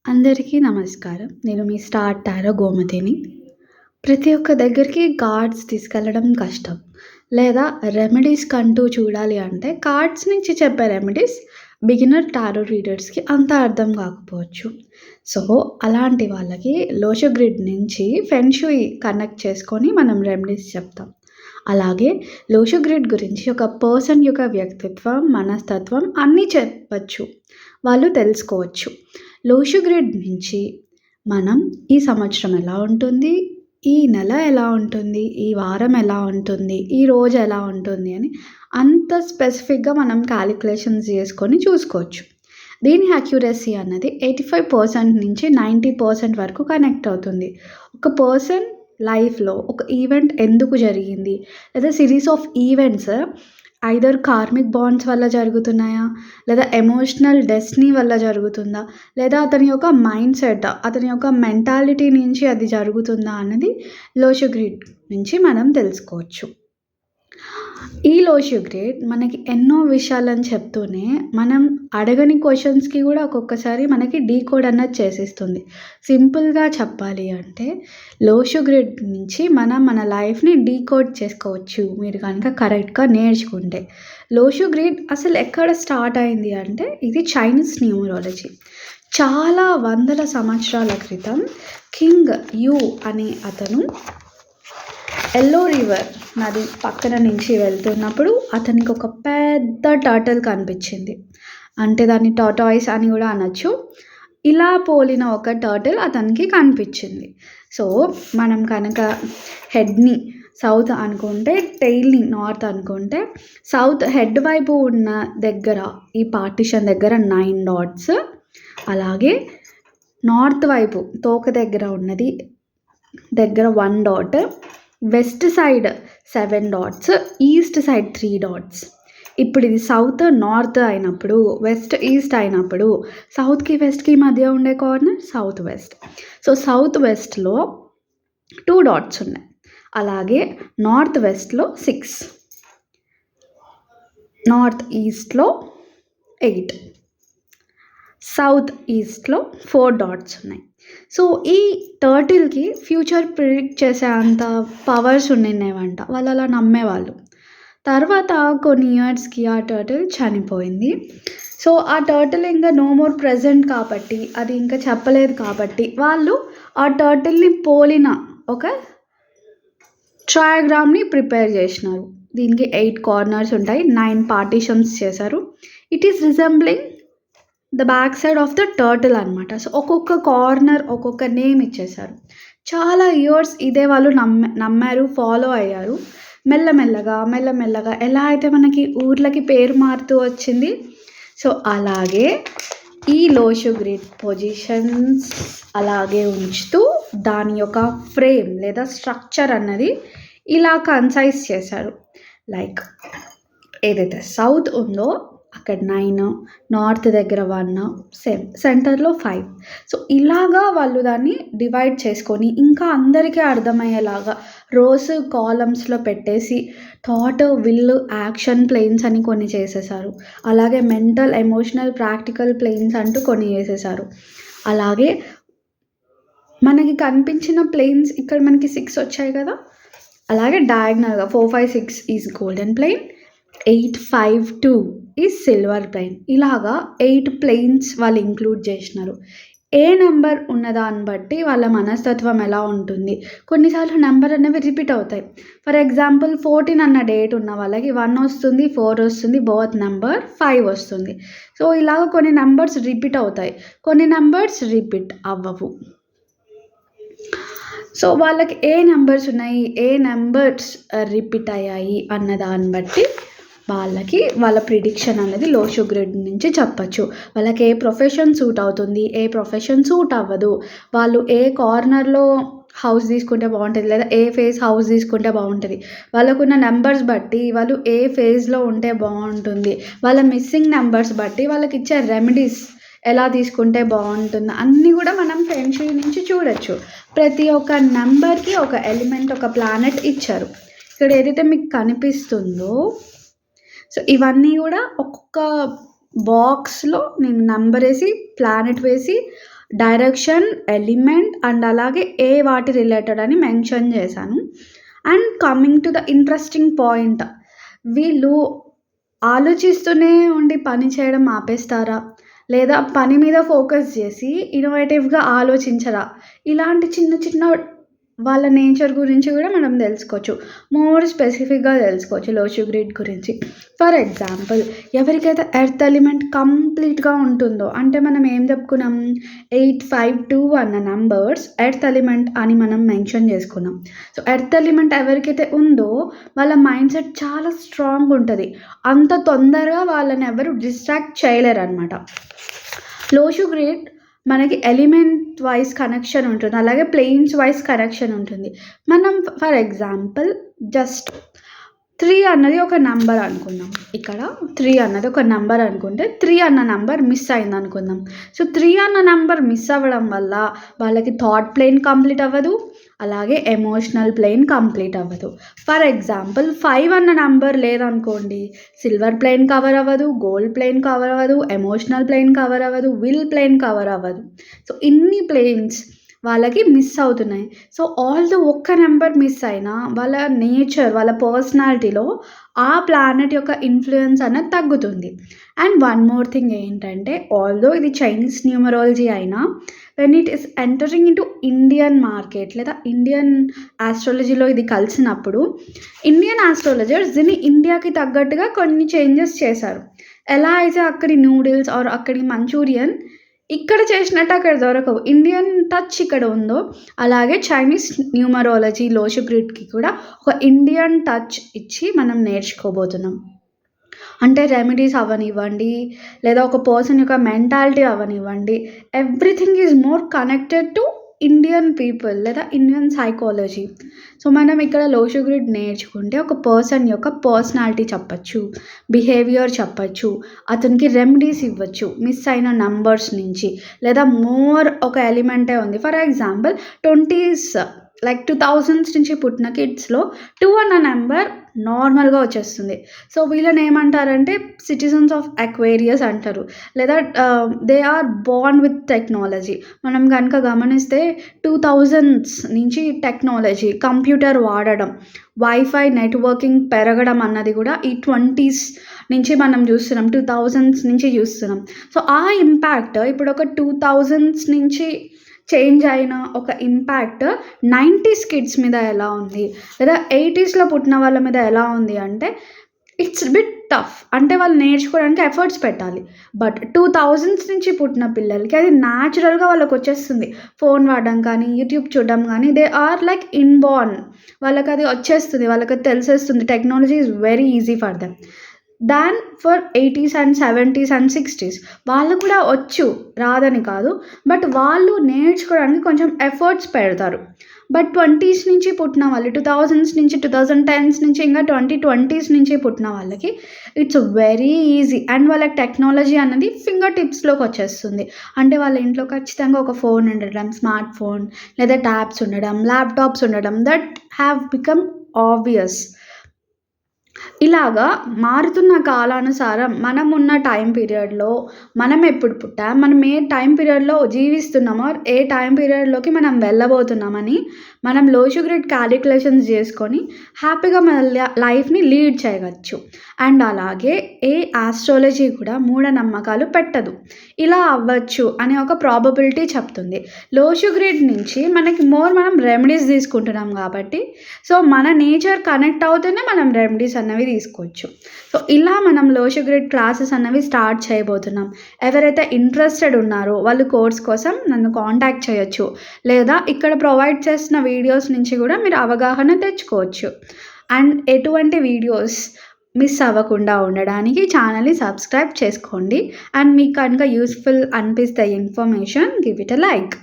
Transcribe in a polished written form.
అందరికీ నమస్కారం. నేను మీ స్టార్ టారో గోమతిని. ప్రతి ఒక్క దగ్గరికి కార్డ్స్ తీసుకెళ్ళడం కష్టం. లేదా రెమెడీస్‌కంటూ చూడాలి అంటే కార్డ్స్ నుంచి చెప్పే రెమెడీస్ బిగినర్ టారో రీడర్స్‌కి అంత అర్థం కాకపోవచ్చు. సో, అలాంటి వాళ్ళకి లోషో గ్రిడ్ నుంచి ఫెంగ్‌షుయి కనెక్ట్ చేసుకొని మనం రెమెడీస్ చెప్తాం. అలాగే లోషో గ్రిడ్ గురించి ఒక పర్సన్ యొక్క వ్యక్తిత్వం, మనస్తత్వం అన్నీ చెప్పచ్చు. వాళ్ళు తెలుసుకోవచ్చు. లోషో గ్రిడ్ నుంచి మనం ఈ సంవత్సరం ఎలా ఉంటుంది, ఈ నెల ఎలా ఉంటుంది, ఈ వారం ఎలా ఉంటుంది, ఈ రోజు ఎలా ఉంటుంది అని అంత స్పెసిఫిక్‌గా మనం కాలిక్యులేషన్స్ చేసుకొని చూసుకోవచ్చు. దీని అక్యురసీ అన్నది 85% నుంచి 90% వరకు కనెక్ట్ అవుతుంది. ఒక పర్సన్ లైఫ్‌లో ఒక ఈవెంట్ ఎందుకు జరిగింది? లేదా series of events either karmic bonds వల్ల జరుగుతున్నాయా? లేదా ఎమోషనల్ డెస్టినీ వల్ల జరుగుతుందా? లేదా అతని యొక్క మైండ్ సెట్, అతని యొక్క మెంటాలిటీ నుంచి అది జరుగుతుందా అన్నది లోషో గ్రిడ్ నుంచి మనం తెలుసుకోవచ్చు. ఈ లోషో గ్రిడ్ మనకి ఎన్నో విషయాలను చెప్తూనే మనం అడగని క్వెషన్స్‌కి కూడా ఒక్కొక్కసారి మనకి డీకోడ్ అన్నది చేసేస్తుంది. సింపుల్‌గా చెప్పాలి అంటే లోషో గ్రిడ్ నుంచి మనం మన లైఫ్‌ని డీకోడ్ చేసుకోవచ్చు. మీరు కనుక కరెక్ట్‌గా నేర్చుకుంటే. లోషో గ్రిడ్ అసలు ఎక్కడ స్టార్ట్ అయింది అంటే ఇది చైనీస్ న్యూమరాలజీ. చాలా వందల సంవత్సరాల క్రితం కింగ్ యూ అనే అతను ఎల్లో రివర్ నది పక్కన నుంచి వెళ్తున్నప్పుడు అతనికి ఒక పెద్ద టర్టిల్ కనిపించింది. అంటే దాన్ని టార్టాయిస్ అని కూడా అనొచ్చు. ఇలా పోలిన ఒక టర్టిల్ అతనికి కనిపించింది. సో, మనం కనుక హెడ్‌ని సౌత్ అనుకుంటే, టెయిల్‌ని నార్త్ అనుకుంటే, సౌత్ హెడ్ వైపు ఉన్న దగ్గర ఈ పార్టిషన్ దగ్గర 9 డాట్స్, అలాగే నార్త్ వైపు తోక దగ్గర ఉన్నది దగ్గర 1 dot, west side 7 dots, east side 3 dots. ఇప్పుడు ఇది సౌత్ నార్త్ అయినప్పుడు, వెస్ట్ ఈస్ట్ అయినప్పుడు సౌత్‌కి వెస్ట్‌కి మధ్య ఉండే corner south west. So, south వెస్ట్‌లో 2 డాట్స్ ఉన్నాయి. అలాగే నార్త్ వెస్ట్‌లో 6, నార్త్ ఈస్ట్‌లో 8, సౌత్ ఈస్ట్‌లో 4 డాట్స్ ఉన్నాయి. సో, ఈ టర్టిల్‌కి ఫ్యూచర్ ప్రిడిక్ట్ చేసే అంత పవర్స్ ఉండిన్నేవంట. వాళ్ళు అలా నమ్మేవాళ్ళు. తర్వాత కొన్ని ఇయర్స్‌కి ఆ టర్టిల్ చనిపోయింది. సో, ఆ టర్టిల్ ఇంకా నో మోర్ ప్రెజెంట్ కాబట్టి, అది ఇంకా చెప్పలేదు కాబట్టి, వాళ్ళు ఆ టర్టిల్‌ని పోలిన ఒక ట్రయాగ్రామ్‌ని ప్రిపేర్ చేసినారు. దీనికి 8 కార్నర్స్ ఉంటాయి. 9 పార్టిషన్స్ చేశారు. It is resembling the back side of the turtle అనమాట. సో, ఒక్కొక్క కార్నర్ ఒక్కొక్క నేమ్ ఇచ్చేశారు. చాలా ఇయర్స్ ఇదే వాళ్ళు నమ్మారు, ఫాలో అయ్యారు. మెల్లమెల్లగా ఎలా అయితే మనకి ఊర్లకి పేరు మారుతూ వచ్చింది. సో, అలాగే ఈ లోషో గ్రిడ్ పొజిషన్స్ అలాగే ఉంచుతూ దాని యొక్క ఫ్రేమ్ లేదా స్ట్రక్చర్ అన్నది ఇలా కన్సైజ్ చేశారు. లైక్ ఏదైతే సౌత్ ఉందో అక్కడ 9, నార్త్ దగ్గర 1, సెంటర్‌లో 5. సో, ఇలాగా వాళ్ళు దాన్ని డివైడ్ చేసుకొని ఇంకా అందరికీ అర్థమయ్యేలాగా రోస్ కాలమ్స్‌లో పెట్టేసి థాట్, విల్, యాక్షన్ ప్లేన్స్ అని కొన్ని చేసేశారు. అలాగే మెంటల్, ఎమోషనల్, ప్రాక్టికల్ ప్లేన్స్ అంటూ కొన్ని చేసేశారు. అలాగే మనకి కనిపించిన ప్లేన్స్ ఇక్కడ మనకి 6 వచ్చాయి కదా! అలాగే డయాగ్నల్‌గా 4, 5, 6 is golden plane, 8, 5, 2 is silver plane. ఇలాగా 8 ప్లేన్స్ వాళ్ళు ఇంక్లూడ్ చేసినారు. ఏ నెంబర్ ఉన్నదాన్ని బట్టి వాళ్ళ మనస్తత్వం ఎలా ఉంటుంది. కొన్నిసార్లు నెంబర్ అనేవి రిపీట్ అవుతాయి. ఫర్ ఎగ్జాంపుల్ 14 అన్న డేట్ ఉన్న వాళ్ళకి 1 వస్తుంది, 4 వస్తుంది, బర్త్ నెంబర్ 5 వస్తుంది. సో, ఇలాగ కొన్ని నెంబర్స్ రిపీట్ అవుతాయి. కొన్ని నెంబర్స్ రిపీట్ అవ్వవు. సో, వాళ్ళకి ఏ నెంబర్స్ ఉన్నాయి, ఏ నెంబర్స్ రిపీట్ అయ్యాయి అన్న దాన్ని బట్టి వాళ్ళకి వాళ్ళ ప్రిడిక్షన్ అనేది లోషో గ్రిడ్ నుంచి చెప్పచ్చు. వాళ్ళకి ఏ ప్రొఫెషన్ సూట్ అవుతుంది, ఏ ప్రొఫెషన్ సూట్ అవ్వదు, వాళ్ళు ఏ కార్నర్‌లో హౌస్ తీసుకుంటే బాగుంటుంది, లేదా ఏ ఫేజ్ హౌస్ తీసుకుంటే బాగుంటుంది, వాళ్ళకున్న నెంబర్స్ బట్టి వాళ్ళు ఏ ఫేజ్‌లో ఉంటే బాగుంటుంది, వాళ్ళ మిస్సింగ్ నెంబర్స్ బట్టి వాళ్ళకి ఇచ్చే రెమెడీస్ ఎలా తీసుకుంటే బాగుంటుంది అన్నీ కూడా మనం ఫెంగ్‌షుయి నుంచి చూడొచ్చు. ప్రతి ఒక్క నెంబర్‌కి ఒక ఎలిమెంట్, ఒక ప్లానెట్ ఇచ్చారు. ఇక్కడ ఏదైతే మీకు కనిపిస్తుందో సో, ఇవన్నీ కూడా ఒక్కొక్క బాక్స్‌లో నేను నంబర్ వేసి, ప్లానెట్ వేసి డైరెక్షన్, ఎలిమెంట్ అండ్ అలాగే ఏ వాటి రిలేటెడ్ అని మెన్షన్ చేశాను. And coming to the interesting point, వీళ్ళు ఆలోచిస్తూనే ఉండి పని చేయడం ఆపేస్తారా? లేదా పని మీద ఫోకస్ చేసి ఇన్నోవేటివ్‌గా ఆలోచించరా? ఇలాంటి చిన్న చిన్న వాళ్ళ నేచర్ గురించి కూడా మనం తెలుసుకోవచ్చు. మోర్ స్పెసిఫిక్‌గా తెలుసుకోవచ్చు లోషి గ్రిడ్ గురించి. ఫర్ ఎగ్జాంపుల్, ఎవరికైతే ఎర్త్ ఎలిమెంట్ కంప్లీట్‌గా ఉంటుందో, అంటే మనం ఏం చెప్పుకున్నాం, 8, 5, 2 అన్న నంబర్స్ ఎర్త్ ఎలిమెంట్ అని మనం మెన్షన్ చేసుకున్నాం. సో, ఎర్త్ ఎలిమెంట్ ఎవరికైతే ఉందో వాళ్ళ మైండ్ సెట్ చాలా స్ట్రాంగ్ ఉంటది. అంత తొందరగా వాళ్ళని ఎవరు డిస్ట్రాక్ట్ చేయలేరనమాట. లోషి గ్రిడ్ మనకి ఎలిమెంట్ వైస్ కనెక్షన్ ఉంటుంది. అలాగే ప్లేన్స్ వైస్ కనెక్షన్ ఉంటుంది. మనం ఫర్ ఎగ్జాంపుల్ జస్ట్ 3 అన్నది ఒక నంబర్ అనుకుందాం. ఇక్కడ 3 అన్నది ఒక నంబర్ అనుకుంటే 3 అన్న నంబర్ మిస్ అయింది అనుకుందాం. సో, 3 అన్న నంబర్ మిస్ అవ్వడం వల్ల వాళ్ళకి థాట్ ప్లేన్ కంప్లీట్ అవ్వదు. అలాగే ఎమోషనల్ ప్లేన్ కంప్లీట్ అవ్వదు. ఫర్ ఎగ్జాంపుల్ 5 అన్న నంబర్ లేదనుకోండి, సిల్వర్ ప్లేన్ కవర్ అవ్వదు, గోల్డ్ ప్లేన్ కవర్ అవ్వదు, ఎమోషనల్ ప్లేన్ కవర్ అవ్వదు, విల్ ప్లేన్ కవర్ అవ్వదు. సో, ఇన్ని ప్లేన్స్ వాళ్ళకి మిస్ అవుతున్నాయి. సో, ఆల్‌దో ఒక్క నెంబర్ మిస్ అయినా వాళ్ళ నేచర్, వాళ్ళ పర్సనాలిటీలో ఆ ప్లానెట్ యొక్క ఇన్‌ఫ్లూయెన్స్ అనేది తగ్గుతుంది. అండ్ వన్ మోర్ థింగ్ ఏంటంటే, ఆల్‌దో ఇది చైనీస్ న్యూమరాలజీ అయినా when it is entering into Indian market లేదా ఇండియన్ ఆస్ట్రాలజీలో ఇది కలిసినప్పుడు ఇండియన్ ఆస్ట్రాలజర్స్ దీన్ని ఇండియాకి తగ్గట్టుగా కొన్ని చేంజెస్ చేశారు. ఎలా అయితే అక్కడి నూడిల్స్ ఆర్ అక్కడి మంచూరియన్ ఇక్కడ చేసినట్టు అక్కడ దొరకవు. ఇండియన్ టచ్ ఇక్కడ ఉందో, అలాగే చైనీస్ న్యూమరాలజీ లోషి గ్రిడ్‌కి కూడా ఒక ఇండియన్ టచ్ ఇచ్చి మనం నేర్చుకోబోతున్నాం. అంటే రెమెడీస్ అవ్వనివ్వండి, లేదా ఒక పర్సన్ యొక్క మెంటాలిటీ అవ్వనివ్వండి, everything is more connected to Indian people లేదా ఇండియన్ సైకాలజీ. సో, మనం ఇక్కడ లోషి గ్రిడ్ నేర్చుకుంటే ఒక పర్సన్ యొక్క పర్సనాలిటీ చెప్పచ్చు, బిహేవియర్ చెప్పచ్చు, అతనికి రెమెడీస్ ఇవ్వచ్చు మిస్ అయిన నంబర్స్ నుంచి. లేదా మోర్ ఒక ఎలిమెంటే ఉంది. For example 20s like 2000s నుంచి పుట్టిన కిడ్స్‌లో 2 అన్న నెంబర్ నార్మల్‌గా వచ్చేస్తుంది. సో, వీళ్ళని ఏమంటారంటే సిటిజన్స్ ఆఫ్ అక్వేరియస్ అంటారు. లేదా they are born with technology. మనం గనుక గమనిస్తే 2000s నుంచి టెక్నాలజీ, కంప్యూటర్ వాడడం, వైఫై నెట్వర్కింగ్ పెరగడం అన్నది కూడా ఈ 20s నుంచి మనం చూస్తున్నాం. 2000s నుంచి చూస్తున్నాం. సో, ఆ ఇంపాక్ట్ ఇప్పుడు ఒక 2000s నుంచి చేంజ్ అయిన ఒక ఇంపాక్ట్ 90s కిడ్స్ మీద ఎలా ఉంది, లేదా 80sలో పుట్టిన వాళ్ళ మీద ఎలా ఉంది అంటే ఇట్స్ బిట్ టఫ్. అంటే వాళ్ళు నేర్చుకోవడానికి ఎఫర్ట్స్ పెట్టాలి. బట్ 2000s నుంచి పుట్టిన పిల్లలకి అది న్యాచురల్‌గా వాళ్ళకొచ్చేస్తుంది. ఫోన్ వాడడం కానీ, యూట్యూబ్ చూడడం కానీ, దే ఆర్ లైక్ ఇన్‌బోర్న్. వాళ్ళకది వచ్చేస్తుంది. వాళ్ళకది తెలిసేస్తుంది. Technology is very easy for them. Than for 80s and 70s and 60s వాళ్ళకు కూడా వచ్చు, రాదని కాదు. బట్ వాళ్ళు నేర్చుకోవడానికి కొంచెం ఎఫర్ట్స్ పెడతారు. బట్ 20s నుంచి పుట్టిన వాళ్ళు, 2000s నుంచి, 2010s నుంచి, ఇంకా 2020s నుంచి పుట్టిన వాళ్ళకి ఇట్స్ వెరీ ఈజీ. అండ్ వాళ్ళకి టెక్నాలజీ అన్నది ఫింగర్ టిప్స్‌లోకి వచ్చేస్తుంది. అంటే వాళ్ళ ఇంట్లో ఖచ్చితంగా ఒక ఫోన్ ఉండడం, స్మార్ట్ ఫోన్ లేదా ట్యాబ్స్ ఉండడం, ల్యాప్‌టాప్స్ ఉండడం దట్ హ్యావ్ బికమ్ ఆబ్వియస్. ఇలాగా మారుతున్న కాలానుసారం మనం ఉన్న టైం పీరియడ్‌లో మనం ఎప్పుడు పుట్టాం, మనం ఏ టైం పీరియడ్‌లో జీవిస్తున్నామో, ఏ టైం పీరియడ్‌లోకి మనం వెళ్ళబోతున్నామని మనం లోషి గ్రిడ్ కాలిక్యులేషన్స్ చేసుకొని హ్యాపీగా మన లైఫ్‌ని లీడ్ చేయవచ్చు. అండ్ అలాగే ఏ ఆస్ట్రాలజీ కూడా మూఢనమ్మకాలు పెట్టదు. ఇలా అవ్వచ్చు అనే ఒక ప్రాబబిలిటీ చెప్తుంది. లోషి గ్రిడ్ నుంచి మనకి మనం రెమెడీస్ తీసుకుంటున్నాం కాబట్టి, సో, మన నేచర్ కనెక్ట్ అవుతేనే మనం రెమెడీస్ అన్నవి తీసుకోవచ్చు. సో, ఇలా మనం లోషి గ్రిడ్ క్లాసెస్ అన్నవి స్టార్ట్ చేయబోతున్నాం. ఎవరైతే ఇంట్రెస్టెడ్ ఉన్నారో వాళ్ళు కోర్స్ కోసం నన్ను కాంటాక్ట్ చేయొచ్చు. లేదా ఇక్కడ ప్రొవైడ్ చేసిన వీడియోస్ నుంచి కూడా మీరు అవగాహన తెచ్చుకోవచ్చు. అండ్ ఎటువంటి వీడియోస్ మిస్ అవ్వకుండా ఉండడానికి ఛానల్‌ని సబ్స్క్రైబ్ చేసుకోండి. అండ్ మీకు కనుక యూజ్‌ఫుల్ అనిపిస్తే information give it a like.